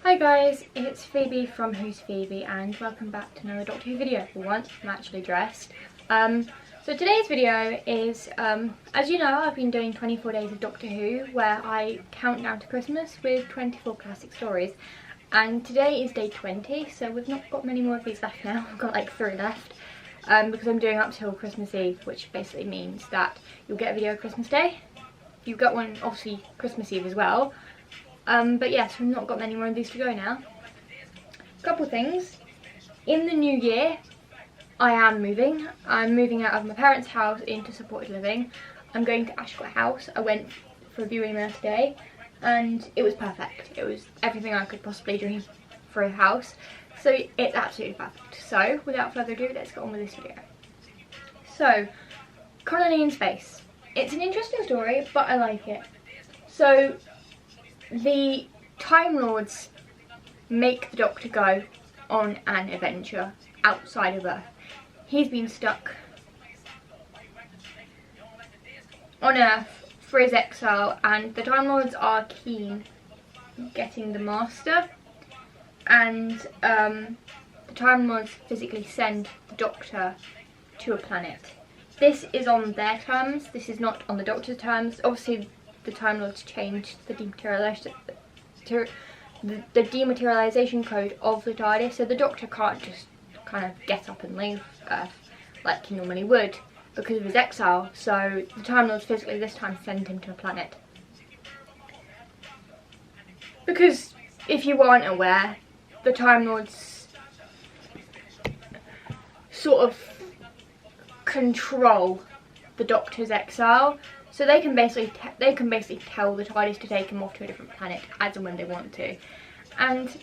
Hi guys, it's Phoebe from Who's Phoebe and welcome back to another Doctor Who video. For once, I'm actually dressed. So today's video is, as you know, I've been doing 24 days of Doctor Who where I count down to Christmas with 24 classic stories. And today is day 20, so we've not got many more of these left now. We've got like 3 left. Because I'm doing up till Christmas Eve, which basically means that you'll get a video Christmas Day. You've got one, obviously, Christmas Eve as well. But yes, we've not got many more of these to go now. Couple things. In the new year, I am moving. I'm moving out of my parents' house into supported living. I'm going to Ashcott House. I went for a viewing there today and it was perfect. It was everything I could possibly dream for a house. So it's absolutely perfect. So without further ado, let's get on with this video. So, Colony in Space. It's an interesting story, but I like it. So, the Time Lords make the Doctor go on an adventure outside of Earth. He's been stuck on Earth for his exile, and the Time Lords are keen on getting the Master, and the Time Lords physically send the Doctor to a planet. This is on their terms, this is not on the Doctor's terms. Obviously the Time Lords changed the dematerialization code of the TARDIS, so the Doctor can't just kind of get up and leave Earth like he normally would because of his exile. So the Time Lords physically this time send him to a planet. Because if you aren't aware, the Time Lords sort of control the Doctor's exile. So they can basically tell the TARDIS to take him off to a different planet as and when they want to. And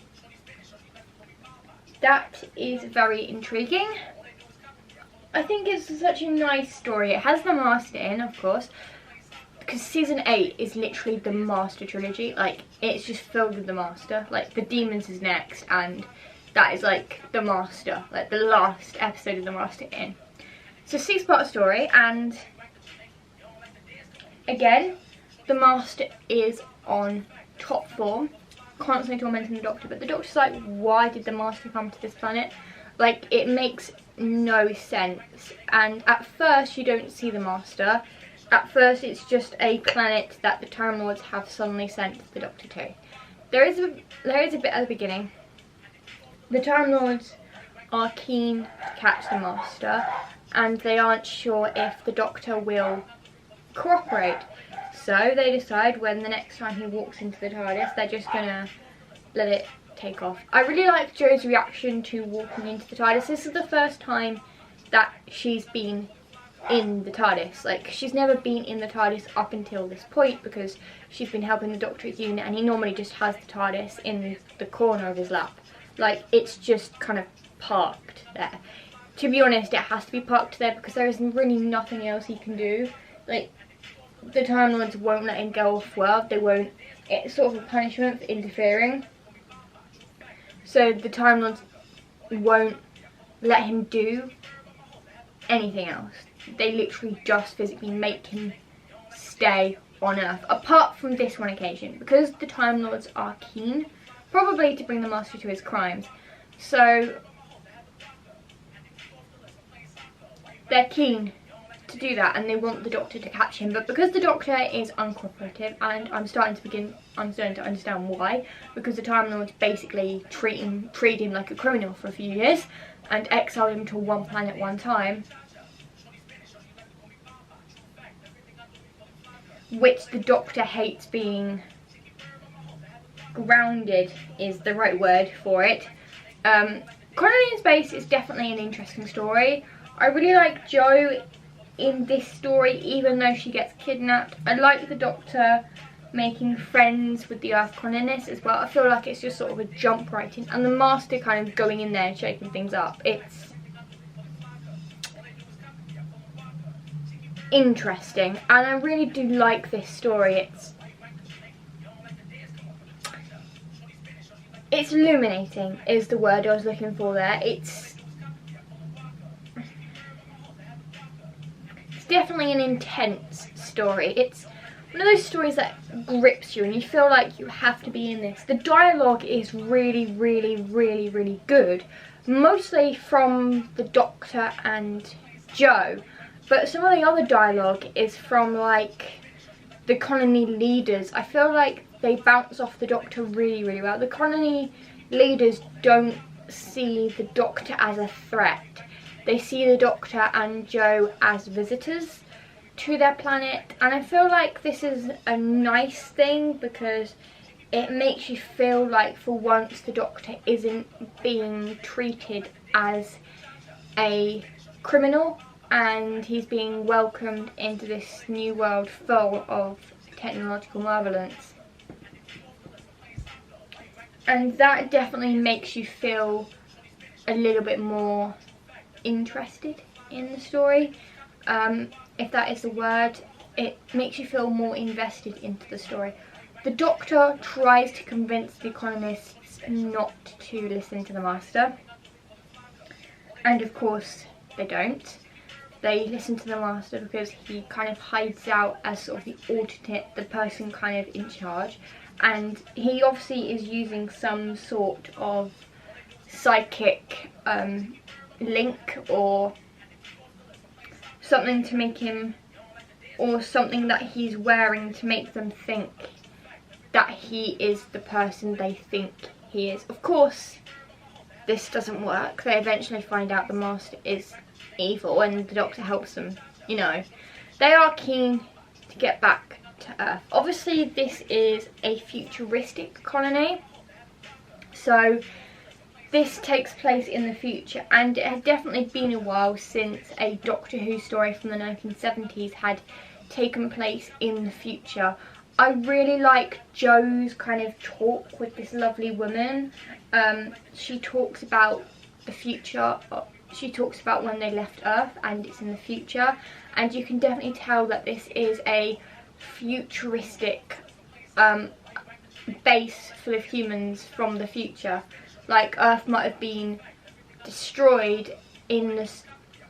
that is very intriguing. I think it's such a nice story. It has the Master in, of course, because season 8 is literally the Master trilogy. Like, it's just filled with the Master. Like, the Demons is next, and that is like the Master, like the last episode of the Master in. It's a 6-part story, and again, the Master is on top form, constantly tormenting the Doctor, but the Doctor's like, why did the Master come to this planet? Like, it makes no sense. And at first you don't see the Master. At first it's just a planet that the Time Lords have suddenly sent the Doctor to. There is a bit at the beginning. The Time Lords are keen to catch the Master, and they aren't sure if the Doctor will cooperate. So they decide when the next time he walks into the TARDIS, they're just gonna let it take off. I really like Jo's reaction to walking into the TARDIS. This is the first time that she's been in the TARDIS. Like, she's never been in the TARDIS up until this point because she's been helping the Doctor's unit, and he normally just has the TARDIS in the corner of his lap. Like, it's just kind of parked there. To be honest, it has to be parked there because there is really nothing else he can do. Like, the Time Lords won't let him go off world. They won't. It's sort of a punishment for interfering. So the Time Lords won't let him do anything else. They literally just physically make him stay on Earth. Apart from this one occasion, because the Time Lords are keen, probably to bring the Master to his crimes. So they're keen to do that, and they want the Doctor to catch him, but because the Doctor is uncooperative, and I'm starting to understand why, because the Time Lords basically treat him like a criminal for a few years and exile him to one planet one time, which the Doctor hates being grounded is the right word for it. Colony in Space is definitely an interesting story. I really like Jo in this story, even though she gets kidnapped. I like the Doctor making friends with the Earth colonists as well. I feel like it's just sort of a jump right in, and the Master kind of going in there and shaking things up. It's interesting, and I really do like this story. It's illuminating is the word I was looking for there. It's definitely an intense story. It's one of those stories that grips you and you feel like you have to be in this. The dialogue is really, really, really, really good, mostly from the Doctor and Joe, but some of the other dialogue is from like the colony leaders. I feel like they bounce off the Doctor really, really well. The colony leaders don't see the Doctor as a threat. They see the Doctor and Joe as visitors to their planet, and I feel like this is a nice thing because it makes you feel like for once the Doctor isn't being treated as a criminal and he's being welcomed into this new world full of technological marvelance. And that definitely makes you feel a little bit more interested in the story. If that is the word, it makes you feel more invested into the story. The Doctor tries to convince the colonists not to listen to the Master, and of course they don't. They listen to the Master because he kind of hides out as sort of the alternate, the person kind of in charge, and he obviously is using some sort of psychic link or something to make him, or something that he's wearing to make them think that he is the person they think he is. Of course, this doesn't work. They eventually find out the Master is evil and the Doctor helps them, you know. They are keen to get back to Earth. Obviously, this is a futuristic colony, so this takes place in the future, and it had definitely been a while since a Doctor Who story from the 1970s had taken place in the future. I really like Joe's kind of talk with this lovely woman. She talks about the future. She talks about when they left Earth and it's in the future, and you can definitely tell that this is a futuristic base full of humans from the future. Like Earth might have been destroyed in this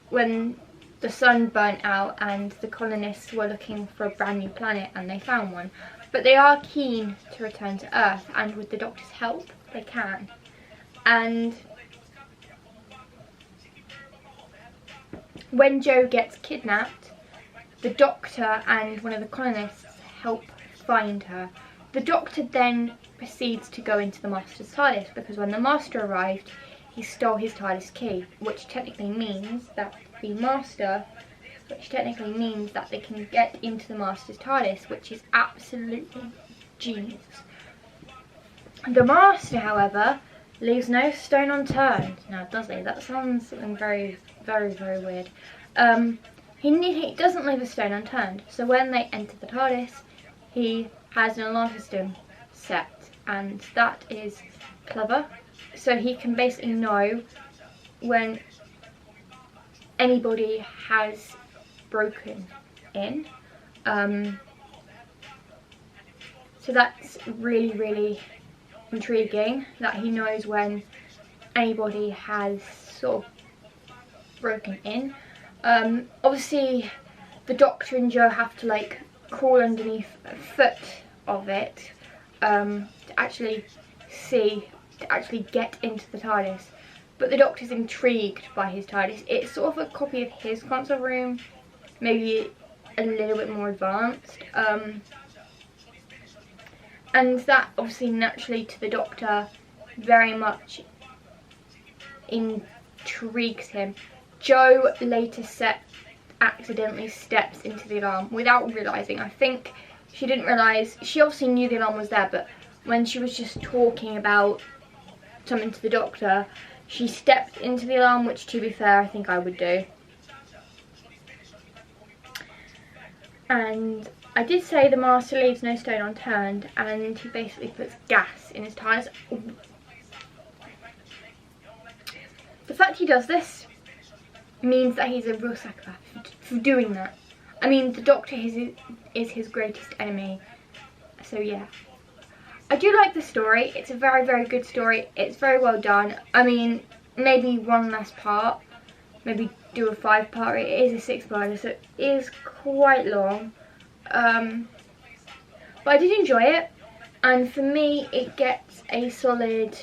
when the sun burnt out and the colonists were looking for a brand new planet and they found one. But they are keen to return to Earth, and with the Doctor's help they can. And when Joe gets kidnapped, the Doctor and one of the colonists help find her. The Doctor then proceeds to go into the Master's TARDIS because when the Master arrived, he stole his TARDIS key, which technically means that they can get into the Master's TARDIS, which is absolutely genius. The Master, however, leaves no stone unturned. Now, does he? That sounds something very, very, very weird. He doesn't leave a stone unturned. So when they enter the TARDIS, he has an alarm system set, and that is clever. So he can basically know when anybody has broken in. So that's really, really intriguing that he knows when anybody has sort of broken in. Obviously the Doctor and Joe have to like crawl underneath a foot of it to actually get into the TARDIS. But the Doctor's intrigued by his TARDIS. It's sort of a copy of his console room, maybe a little bit more advanced. And that obviously naturally to the Doctor very much intrigues him. Joe later accidentally steps into the alarm without realising. I think she didn't realise, she obviously knew the alarm was there, but when she was just talking about something to the Doctor, she stepped into the alarm, which to be fair I think I would do. And I did say the Master leaves no stone unturned, and he basically puts gas in his tyres. The fact he does this means that he's a real psychopath for doing that. I mean, the Doctor is his greatest enemy, so yeah. I do like the story. It's a very, very good story. It's very well done. I mean, maybe one last part, maybe do a 5-part. It is a 6-parter, so it is quite long. But I did enjoy it, and for me it gets a solid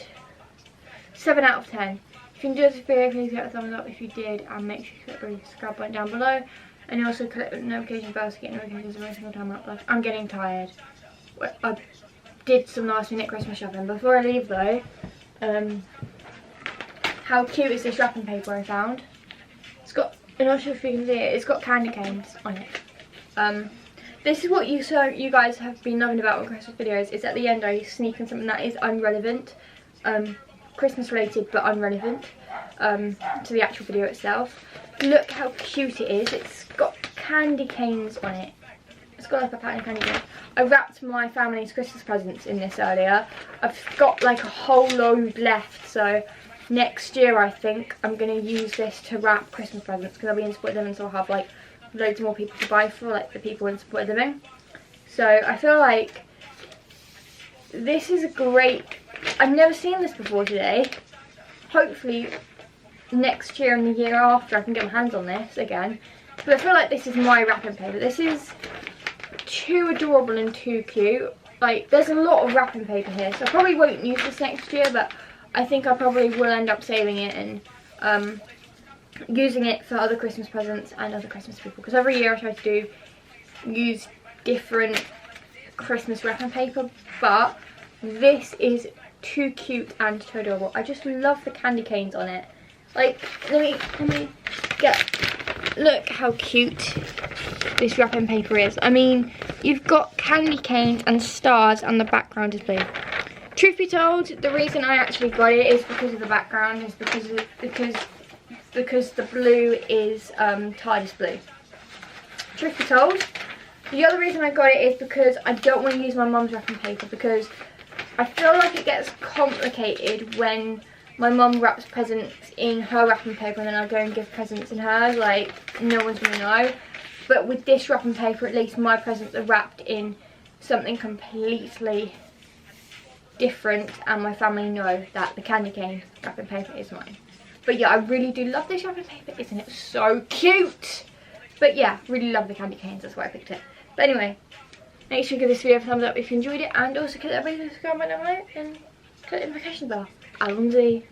7 out of 10. If you enjoyed this video, please hit a thumbs up if you did, and make sure you click the subscribe button down below, and also click the notification bell to get notifications every single time I upload. I'm getting tired. I did some last minute Christmas shopping. Before I leave though, how cute is this wrapping paper I found? It's got, I'm not sure if you can see it, it's got candy canes on it. This is what you guys have been loving about my Christmas videos, is at the end I sneak in something that is unrelevant, Christmas related but unrelevant to the actual video itself. Look how cute it is. It's got candy canes on it. It's got like a pattern of candy canes. I wrapped my family's Christmas presents in this earlier. I've got like a whole load left, so next year I think I'm going to use this to wrap Christmas presents, because I'll be in supported living, so I'll have like loads more people to buy for, like the people in supported living. So I feel like this is a great, I've never seen this before today. Hopefully next year and the year after I can get my hands on this again. But I feel like this is my wrapping paper. This is too adorable and too cute. Like, there's a lot of wrapping paper here, so I probably won't use this next year, but I think I probably will end up saving it and using it for other Christmas presents and other Christmas people, because every year I try to use different Christmas wrapping paper, but this is too cute and too adorable. I just love the candy canes on it. Like, let me get, look how cute this wrapping paper is. I mean, you've got candy canes and stars, and the background is blue. Truth be told, the reason I actually got it is because of the background, is because the blue is TARDIS blue. Truth be told, the other reason I got it is because I don't want to use my mum's wrapping paper, because I feel like it gets complicated when my mum wraps presents in her wrapping paper and then I'll go and give presents in hers. Like, no one's going to know. But with this wrapping paper, at least my presents are wrapped in something completely different, and my family know that the candy cane wrapping paper is mine. But yeah, I really do love this wrapping paper. Isn't it so cute? But yeah, really love the candy canes. That's why I picked it. But anyway, make sure you give this video a thumbs up if you enjoyed it, and also click that subscribe button down below and click the notification bell. Alonzi.